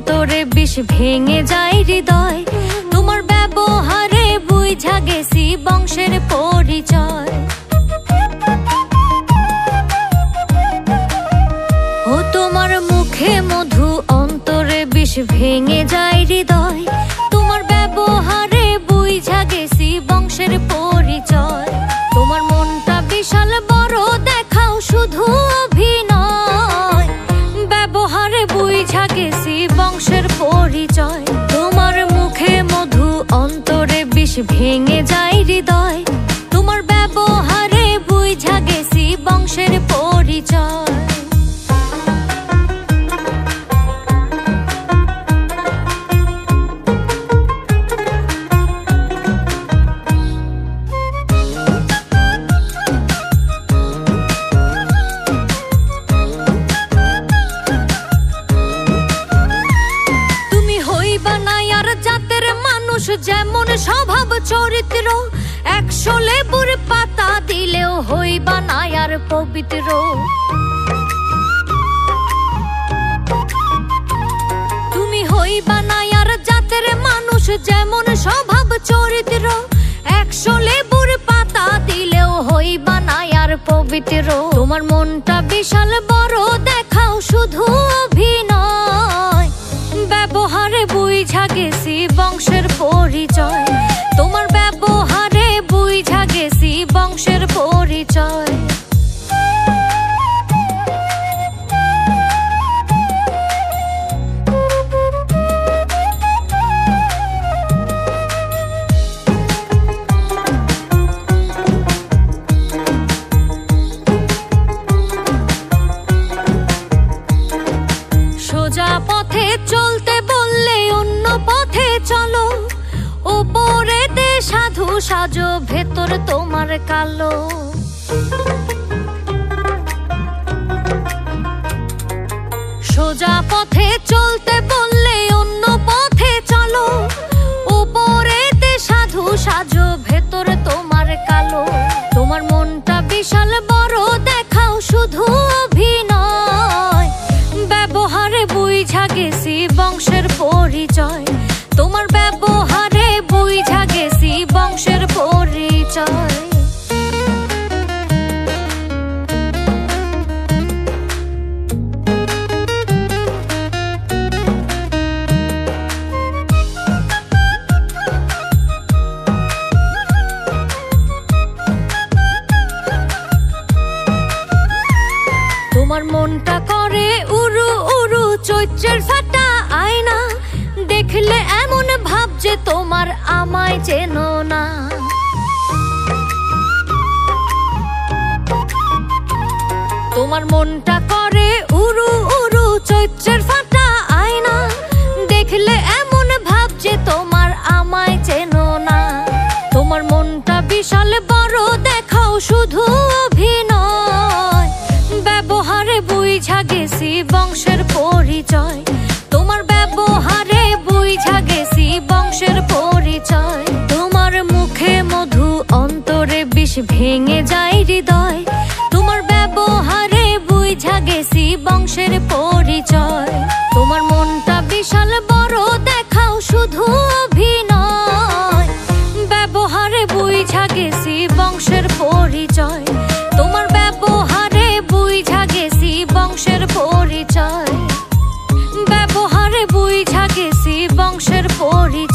অন্তরে বিষ ভেঙে যায় হৃদয়। তোমার ব্যবহারে বুঝা গেছি বংশের পরিচয়। ও তোমার মুখে মধু, অন্তরে বিষ ভেঙে যায় হৃদয়। তোমার ব্যবহারে বুঝা গেছি বংশের পরিচয়। তোমার মনটা বিশাল বড়, দেখাও শুধু অভিনয়। ব্যবহারে বুঝা গেছি বংশের পরিচয়। তোমার মুখে মধু, অন্তরে বিষ ভেঙে যায় হৃদয়। তোমার ব্যবহারে বুঝা গেছি বংশের পরিচয়। যেমন স্বভাব চরিত্র, 100 লেবুর পাতা দিলেও হইবা না আর পবিত্র। তুমি হইবা না আর জাতের মানুষ, যেমন স্বভাব চরিত্র, 100 লেবুর পাতা দিলেও হইবা না আর পবিত্র। তোমার মনটা বিশাল বড়, দেখাও শুধু অভিনয়। ব্যবহারে বুঝা গেছি বংশের পরিচয়। তোমার ব্যবহারে বুঝা গেছি বংশের পরিচয়। সোজা পথে চলতে বললে অন্য পথে চলো। উপরেতে সাধু সাজো, ভেতর তোমার কালো। সোজা পথে চলতে বললে অন্য পথে চলো। উপরেতে সাধু সাজো, ভেতর তোমার কালো। তোমার মনটা বিশাল বড়, দেখাও শুধু অভিনয়। ব্যবহারে বুঝা গেছি বংশের পরিচয়। তোমার ব্যবহারে বুঝা গেছি বংশের পরিচয়। তোমার মনটা করে উরু উরু, চৈত্রের ফাটা আয়না। দেখলে এমন ভাব যে তোমার আমায় চেনো না। তোমার মনটা করে উরু উরু, চৈত্রের ফাটা আয়না। দেখলে এমন ভাব যে তোমার আমায় চেনো না। তোমার মনটা বিশাল বড়, দেখাও শুধু অভিনয়। ব্যবহারে বুঝা গেছি বংশের পরিচয়। তোমার ব্যবহারে বুঝা গেছি বংশের পরিচয়। তোমার মুখে মধু, অন্তরে বিষ ভেঙে যায় হৃদয়। তোমার ব্যবহারে বুঝা গেছি বংশের পরিচয়। তোমার মনটা বিশাল বড়, দেখাও শুধু অভিনয়। ব্যবহারে বুঝা গেছি বংশের পরিচয়। তোমার ব্যবহারে বুঝা গেছি বংশের পরিচয়। ব্যবহারে বুঝা গেছি বংশের পরিচয়।